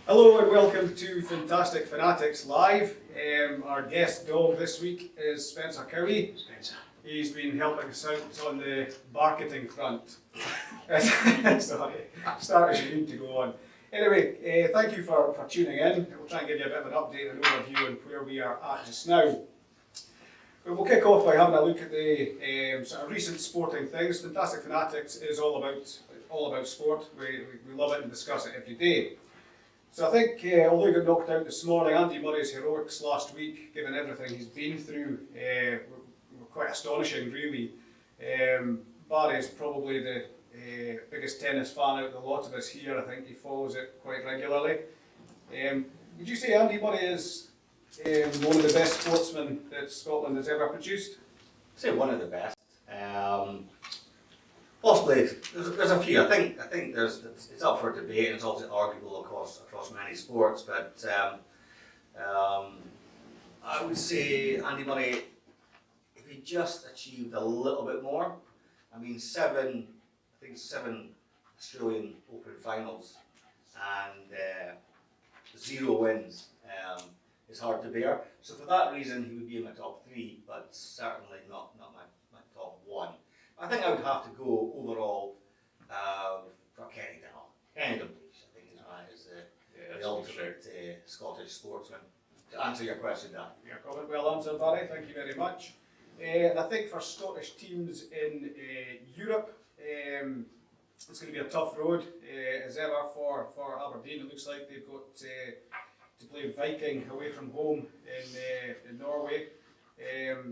Hello and welcome to Fantastic Fanatics Live. Our guest dog this week is Spencer Cowie. He's been helping us out on the marketing front. Sorry, start as you need to go on. Anyway, thank you for tuning in. We'll try and give you a bit of an update and overview on where we are at just now. But we'll kick off by having a look at the sort of recent sporting things. Fantastic Fanatics is all about sport. We love it and discuss it every day. So I think, although he got knocked out this morning, Andy Murray's heroics last week, given everything he's been through, were quite astonishing, really. Barry's probably the biggest tennis fan out of the lot of us here. I think he follows it quite regularly. Would you say Andy Murray is one of the best sportsmen that Scotland has ever produced? I'd say one of the best. Possibly, there's a few. I think it's up for debate and it's obviously arguable across many sports. But I would say Andy Murray, if he just achieved a little bit more. I mean, seven Australian Open finals and 0 wins. It's hard to bear. So for that reason, he would be in my top 3, but certainly not my top 1. I think I would have to go overall for Kenny Dale. Kenny Dalglish, I think, is the ultimate Scottish sportsman. To answer your question, Dan. Your comment well answered, Barry. Thank you very much. And I think for Scottish teams in Europe, it's going to be a tough road as ever for Aberdeen. It looks like they've got to play Viking away from home in Norway.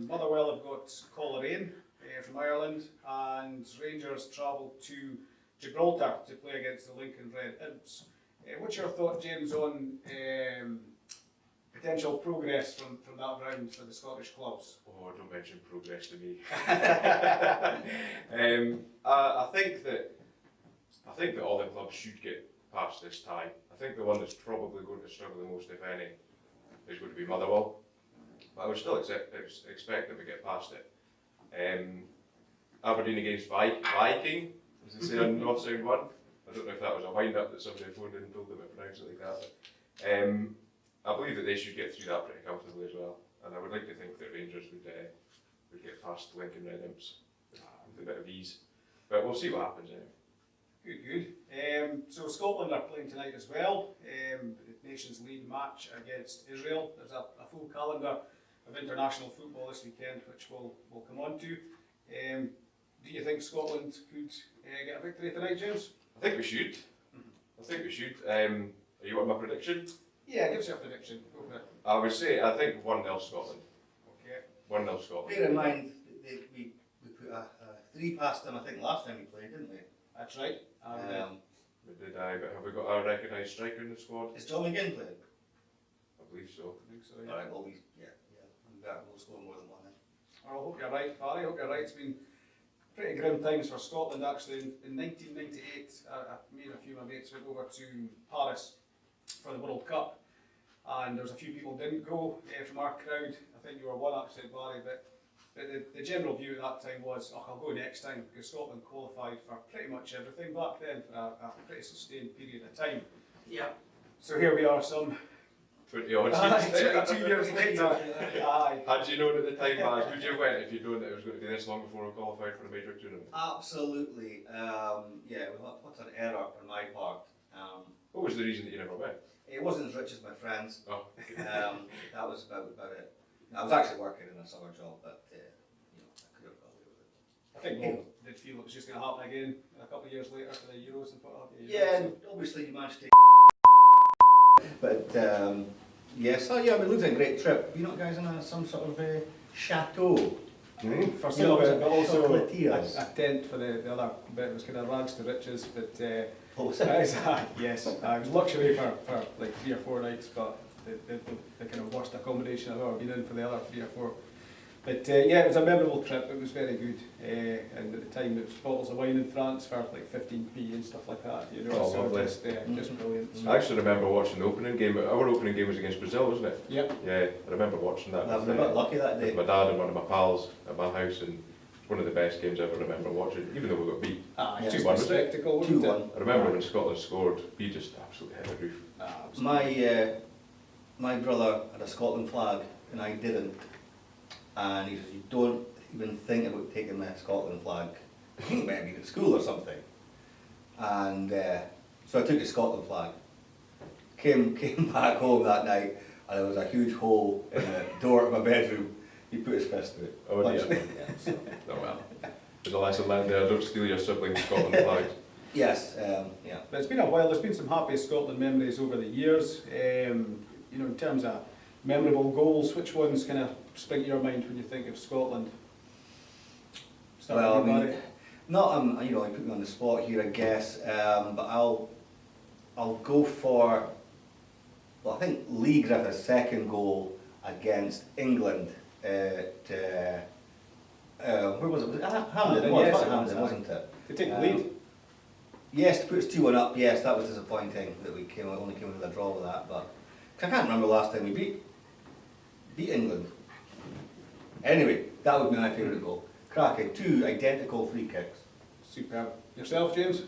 Motherwell have got Coleraine from Ireland, and Rangers travel to Gibraltar to play against the Lincoln Red Imps. What's your thought, James, on potential progress from that round for the Scottish clubs? Oh, don't mention progress to me. I think that all the clubs should get past this tie. I think the one that's probably going to struggle the most, if any, is going to be Motherwell. But I would still expect them to get past it. Aberdeen against Viking, as they say on North Sound 1. I don't know if that was a wind-up that somebody phoned in and told them to pronounce it like that. But, I believe that they should get through that pretty comfortably as well. And I would like to think that Rangers would get past Lincoln Red Imps with a bit of ease. But we'll see what happens anyway. Good. So Scotland are playing tonight as well. The Nations League match against Israel. There's a full calendar of international football this weekend, which we'll come on to. Do you think Scotland could get a victory tonight, James? I think we should. Are you want my prediction? Yeah, give us your prediction. Go for it. I would say, I think 1-0 Scotland. Okay. 1-0 Scotland. Bear in mind, we put a 3 past them, I think, last time we played, didn't we? That's right. We did, but have we got a recognised striker in the squad? Is John McGinn playing? I believe so. I think so, yeah. Alright, well, we'll score more than 1 then. I hope you're right, Barry. I hope you're right. It's been pretty grim times for Scotland, actually. In 1998, me and a few of my mates went over to Paris for the World Cup, and there was a few people who didn't go from our crowd. I think you were one, actually, Barry, but the general view at that time was, I'll go next time, because Scotland qualified for pretty much everything back then for a pretty sustained period of time. Yeah. So here we are, some 20 odd years 2 years later. Aye. Had you known at the time, Baz, would you have went if you'd known that it was going to be this long before we qualified for a major tournament? Absolutely. What's an error on my part? What was the reason that you never went? It wasn't as rich as my friends. Oh. That was about it. I was actually working in a summer job, but I could have got away with it. I think Bob did feel it was just going to happen again a couple of years later for the Euros and what have you. Yeah, and obviously you managed to. But yes, we looked at a great trip. You know, guys, in some sort of chateau. For some of it, but also chocolatiers. a tent for the other bit. It was kind of rags to riches, but What was it? yes, it was luxury for like 3 or 4 nights, but the kind of worst accommodation I've ever been in for the other 3 or 4. But it was a memorable trip. It was very good, and at the time it was bottles of wine in France for like 15p and stuff like that. You know, Oh, so lovely. just brilliant. So, I actually remember watching the opening game. Our opening game was against Brazil, wasn't it? yep. Yeah, I remember watching that. I was a bit lucky that day. With my dad and one of my pals at my house, and one of the best games I ever remember watching, even though we got beat. It's just 2-1, a was it? spectacle, wasn't it? 2-1. I remember when Scotland scored, we just absolutely hit the roof. My brother had a Scotland flag and I didn't, and he says, "You don't even think about taking my Scotland flag. You might be at school or something." And so I took the Scotland flag. Came back home that night, and there was a huge hole in the door of my bedroom. He put his fist through it. Oh, Punched dear. me, yeah, so. Oh well. There's a lesson learned there, don't steal your siblings' Scotland flags. Yes, yeah. But it's been a while. There's been some happy Scotland memories over the years. You know, in terms of memorable goals, which ones kind of spring to your mind when you think of Scotland? Start Well, I with you, mean, Barry. not you know, you put me on the spot here, I guess. But I'll go for. Well, I think Lee Griffith's second goal against England at where was it? Was it Hampden? Yes, It was it was, Hampden, wasn't it? To take the lead. Yes, to put us 2-1 up. Yes, that was disappointing that we only came with a draw with that. But 'cause I can't remember the last time we beat England. Anyway, that would be my favourite goal. Cracking, 2 identical free kicks. Superb. Yourself, James?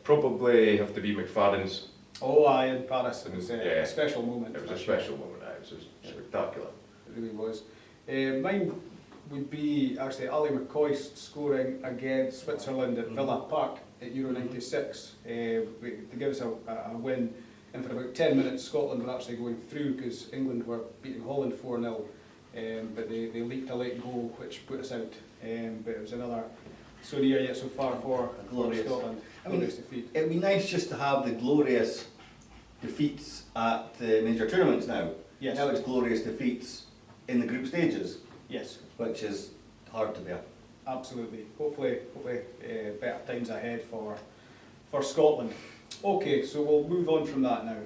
Probably have to be McFadden's. Oh, aye, in Paris. It was Yeah. a special moment. It was for a sure. special moment, it was just spectacular. It really was. Mine would be actually Ali McCoist scoring against Switzerland at Villa Park at Euro '96 to give us a win. And for about 10 minutes, Scotland were actually going through because England were beating Holland 4-0. But they leaked a late goal which put us out. But it was another so near yet so far for Glorious. Scotland. I mean, Glorious defeat. It'd be nice just to have the glorious defeats at the major tournaments now. Yes. Now it's glorious defeats in the group stages, Yes. which is hard to bear. Absolutely. Hopefully, better times ahead for Scotland. Okay, so we'll move on from that now.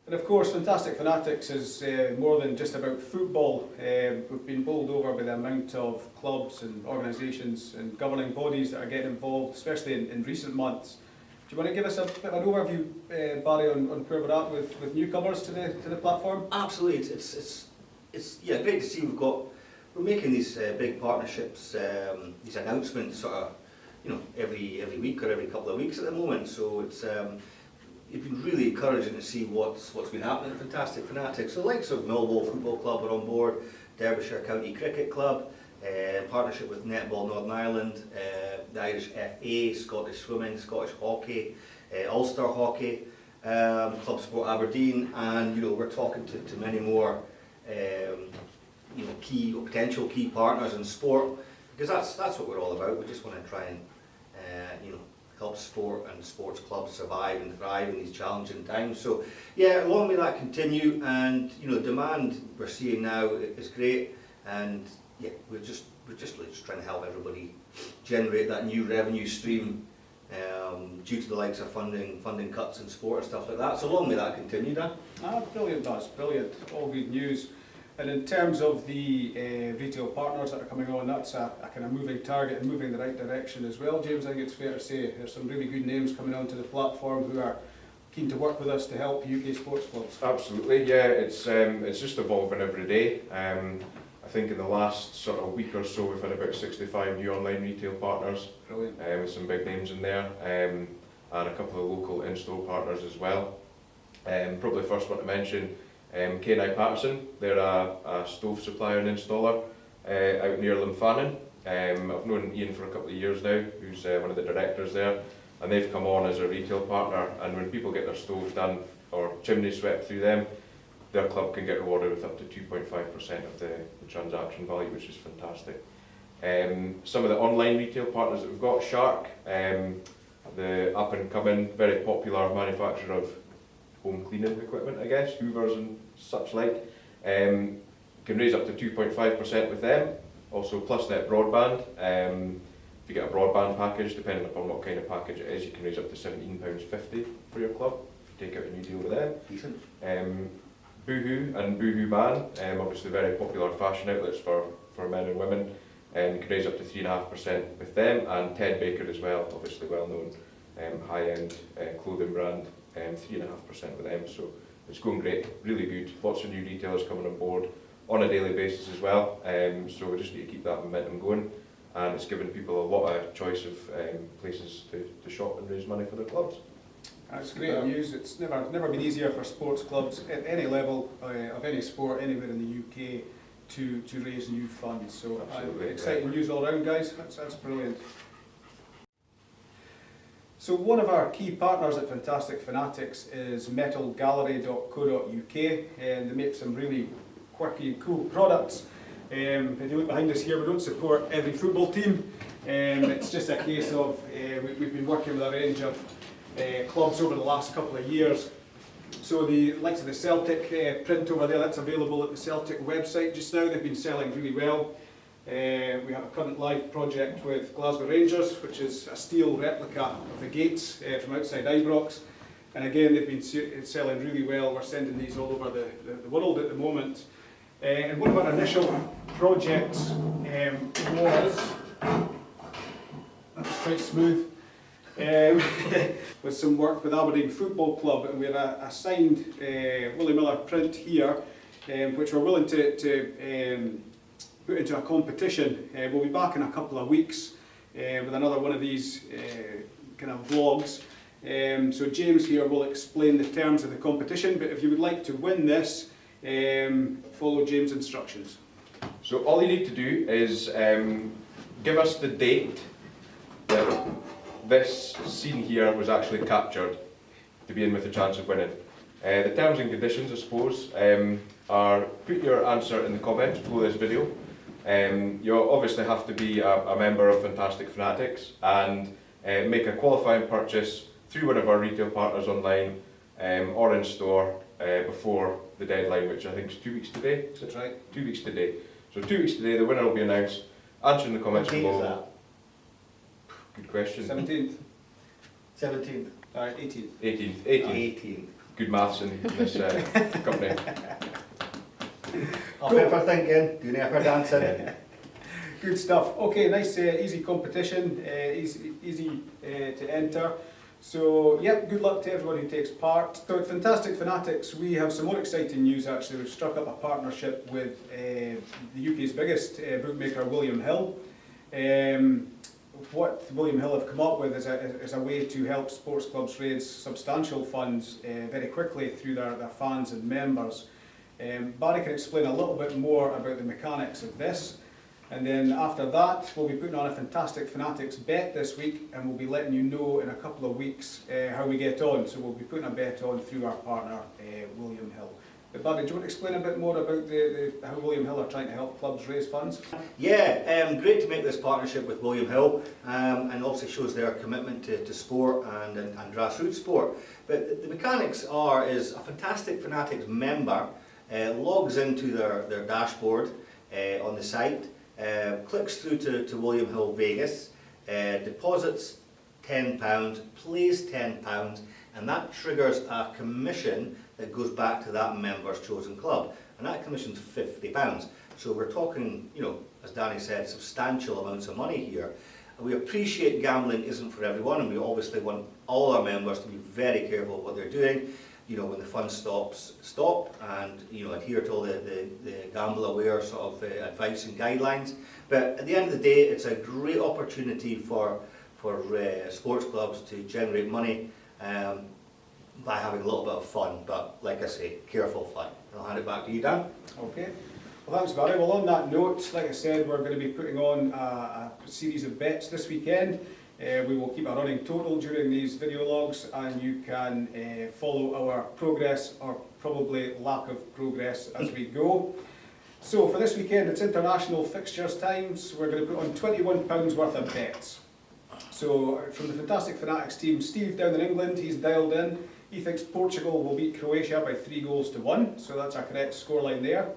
And of course, Fantastic Fanatics is more than just about football. We've been bowled over by the amount of clubs and organisations and governing bodies that are getting involved, especially in recent months. Do you want to give us a bit of an overview, Barry, on where we're at with newcomers to the platform? Absolutely, it's yeah, great to see we're making these big partnerships, these announcements sort of, you know, every week or every couple of weeks at the moment. So it's been really encouraging to see what's been happening at Fantastic Fanatics. So the likes of Millwall Football Club are on board, Derbyshire County Cricket Club, partnership with Netball Northern Ireland, the Irish FA, Scottish Swimming, Scottish Hockey, Ulster Hockey, Club Sport Aberdeen, and you know, we're talking to many more you know, potential key partners in sport, because that's what we're all about. We just want to try and you know, help sport and sports clubs survive and thrive in these challenging times. So yeah, long may that continue, and you know, demand we're seeing now is great, and yeah, we're just trying to help everybody generate that new revenue stream due to the likes of funding cuts in sport and stuff like that. So long may that continue, Dan. Brilliant, that's brilliant. All good news. And in terms of the retail partners that are coming on, that's a kind of moving target and moving in the right direction as well. James, I think it's fair to say there's some really good names coming onto the platform who are keen to work with us to help UK sports clubs. Absolutely, yeah, it's just evolving every day. I think in the last sort of week or so we've had about 65 new online retail partners. Brilliant. With some big names in there, and a couple of local in-store partners as well. Probably the first one to mention, K&I Patterson. They're a stove supplier and installer out near Lumphanan. I've known Ian for a couple of years now, who's one of the directors there, and they've come on as a retail partner, and when people get their stoves done or chimneys swept through them, their club can get rewarded with up to 2.5% of the transaction value, which is fantastic. Some of the online retail partners that we've got, Shark, the up and coming, very popular manufacturer of home cleaning equipment, I guess, hoovers and such like, can raise up to 2.5% with them. Also PlusNet broadband, if you get a broadband package, depending upon what kind of package it is, you can raise up to £17.50 for your club if you take out a new deal with them. Decent. Boohoo and Boohoo Man, obviously very popular fashion outlets for men and women, you can raise up to 3.5% with them, and Ted Baker as well, obviously well known high-end clothing brand, 3.5% with them. So it's going great, really good. Lots of new retailers coming on board, on a daily basis as well. So we just need to keep that momentum going, and it's given people a lot of choice of places to shop and raise money for their clubs. That's great news. It's never been easier for sports clubs at any level of any sport anywhere in the UK to raise new funds. So exciting news all around, guys. That's brilliant. So one of our key partners at Fantastic Fanatics is metalgallery.co.uk, and they make some really quirky and cool products. If you look behind us here, we don't support every football team. It's just a case of we've been working with a range of clubs over the last couple of years. So the likes of the Celtic print over there, that's available at the Celtic website just now. They've been selling really well. We have a current live project with Glasgow Rangers, which is a steel replica of the gates from outside Ibrox. And again, they've been selling really well. We're sending these all over the world at the moment. And one of our initial projects was, that's quite smooth, with some work with Aberdeen Football Club, and we have a signed Willie Miller print here, which we're willing to put into a competition. We'll be back in a couple of weeks with another one of these kind of vlogs. So James here will explain the terms of the competition, but if you would like to win this, follow James' instructions. So all you need to do is give us the date that this scene here was actually captured to be in with a chance of winning. The terms and conditions, I suppose, are put your answer in the comments below this video. You'll obviously have to be a member of Fantastic Fanatics and make a qualifying purchase through one of our retail partners online or in store before the deadline, which I think is 2 weeks today. That's right. 2 weeks today. So 2 weeks today, the winner will be announced. Answer in the comments below. What date is that? Good question. 17th. 17th. 18th. 18th. 18th. Good maths in this company. Up there for thinking, doing it for dancing. Good stuff. Okay, nice easy competition, easy to enter. So, yep, good luck to everyone who takes part. So at Fantastic Fanatics, we have some more exciting news actually. We've struck up a partnership with the UK's biggest bookmaker, William Hill. What William Hill have come up with is a way to help sports clubs raise substantial funds very quickly through their fans and members. Barry can explain a little bit more about the mechanics of this, and then after that we'll be putting on a Fantastic Fanatics bet this week, and we'll be letting you know in a couple of weeks how we get on. So we'll be putting a bet on through our partner William Hill. But Barry, do you want to explain a bit more about how William Hill are trying to help clubs raise funds? Yeah, great to make this partnership with William Hill, and also shows their commitment to sport and grassroots sport. But the mechanics is a Fantastic Fanatics member logs into their dashboard on the site, clicks through to William Hill Vegas, deposits £10, plays £10, and that triggers a commission that goes back to that member's chosen club, and that commission's £50. So we're talking, as Danny said, substantial amounts of money here. And we appreciate gambling isn't for everyone, and we obviously want all our members to be very careful of what they're doing. When the fun stops, stop, and adhere to all the gamble aware sort of advice and guidelines. But at the end of the day, it's a great opportunity for sports clubs to generate money by having a little bit of fun, but like I say, careful fun. I'll hand it back to you, Dan. Okay. Well, thanks, Barry. Well, on that note, like I said, we're going to be putting on a series of bets this weekend. We will keep a running total during these video logs, and you can follow our progress, or probably lack of progress, as we go. So for this weekend, it's international fixtures time, so we're going to put on £21 worth of bets. So from the Fantastic Fanatics team, Steve down in England, he's dialed in. He thinks Portugal will beat Croatia by 3-1, so that's a correct scoreline there.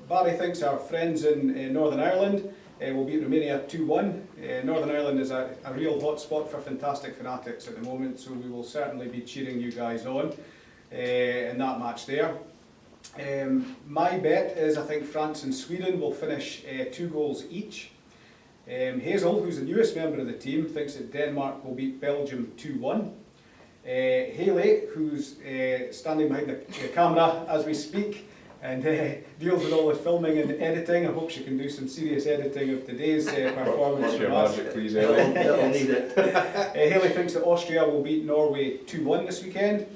Barry thinks our friends in Northern Ireland will beat Romania 2-1. Northern Ireland is a real hot spot for Fantastic Fanatics at the moment, so we will certainly be cheering you guys on in that match there. My bet is I think France and Sweden will finish 2 goals each. Hazel, who's the newest member of the team, thinks that Denmark will beat Belgium 2-1. Haley, who's standing behind the camera as we speak, and deals with all the filming and editing. I hope she can do some serious editing of today's performance. What's your from us. magic, please, Ellie? They'll need it. Haley thinks that Austria will beat Norway 2-1 this weekend.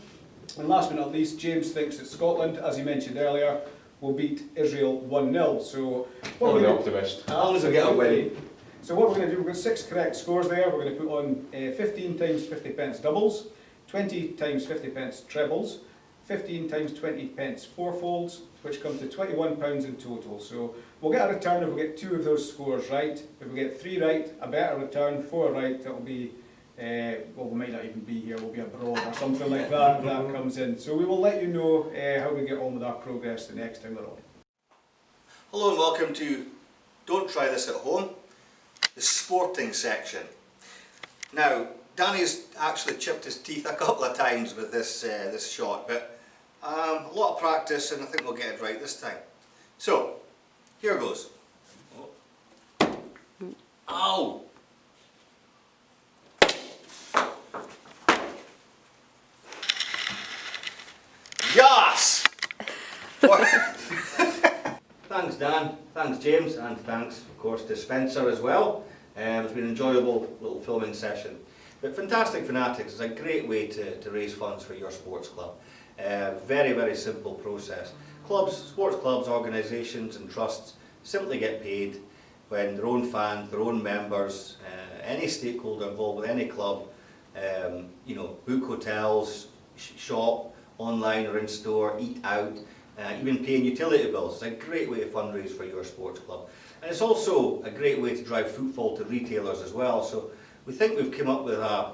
And last but not least, James thinks that Scotland, as he mentioned earlier, will beat Israel 1-0. So, what I'm we're the gonna- optimist. As long as we get a win. So what we're going to do, we've got 6 correct scores there. We're going to put on 15 times 50 pence doubles, 20 times 50 pence trebles, 15 times 20 pence fourfolds, which comes to £21 in total. So we'll get a return if we get 2 of those scores right. If we get 3 right, a better return. 4 right, it'll be, well, we might not even be here, we'll be abroad or something like that, that comes in. So we will let you know how we get on with our progress the next time we're on. Hello and welcome to Don't Try This at Home, the sporting section. Now, Danny's actually chipped his teeth a couple of times with this this shot, but a lot of practice and I think we'll get it right this time. So, here goes. Oh. Ow! Yes! Thanks Dan, thanks James, and thanks of course to Spencer as well. It's been an enjoyable little filming session. But Fantastic Fanatics is a great way to raise funds for your sports club. Very, very simple process. Clubs, sports clubs, organisations and trusts simply get paid when their own fans, their own members, any stakeholder involved with any club, you know, book hotels, shop, online or in store, eat out, even paying utility bills. It's a great way to fundraise for your sports club. And it's also a great way to drive footfall to retailers as well. So we think we've come up with a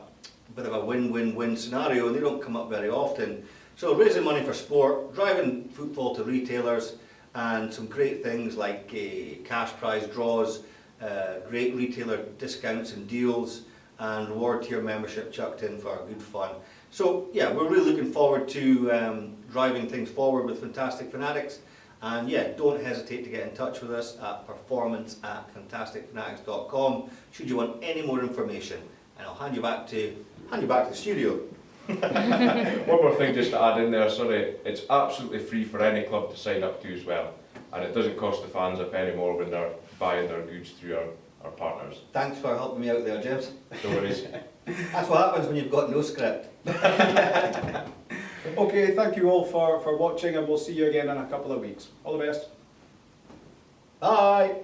bit of a win-win-win scenario, and they don't come up very often. So raising money for sport, driving footfall to retailers, and some great things like cash prize draws, great retailer discounts and deals, and reward tier membership chucked in for good fun. So yeah, we're really looking forward to driving things forward with Fantastic Fanatics. And yeah, don't hesitate to get in touch with us at performance@fantasticfanatics.com should you want any more information. And I'll hand you back to the studio. One more thing just to add in there, sorry, it's absolutely free for any club to sign up to as well. And it doesn't cost the fans a penny more when they're buying their goods through our partners. Thanks for helping me out there, James. No worries. That's what happens when you've got no script. Okay, thank you all for watching, and we'll see you again in a couple of weeks. All the best. Bye!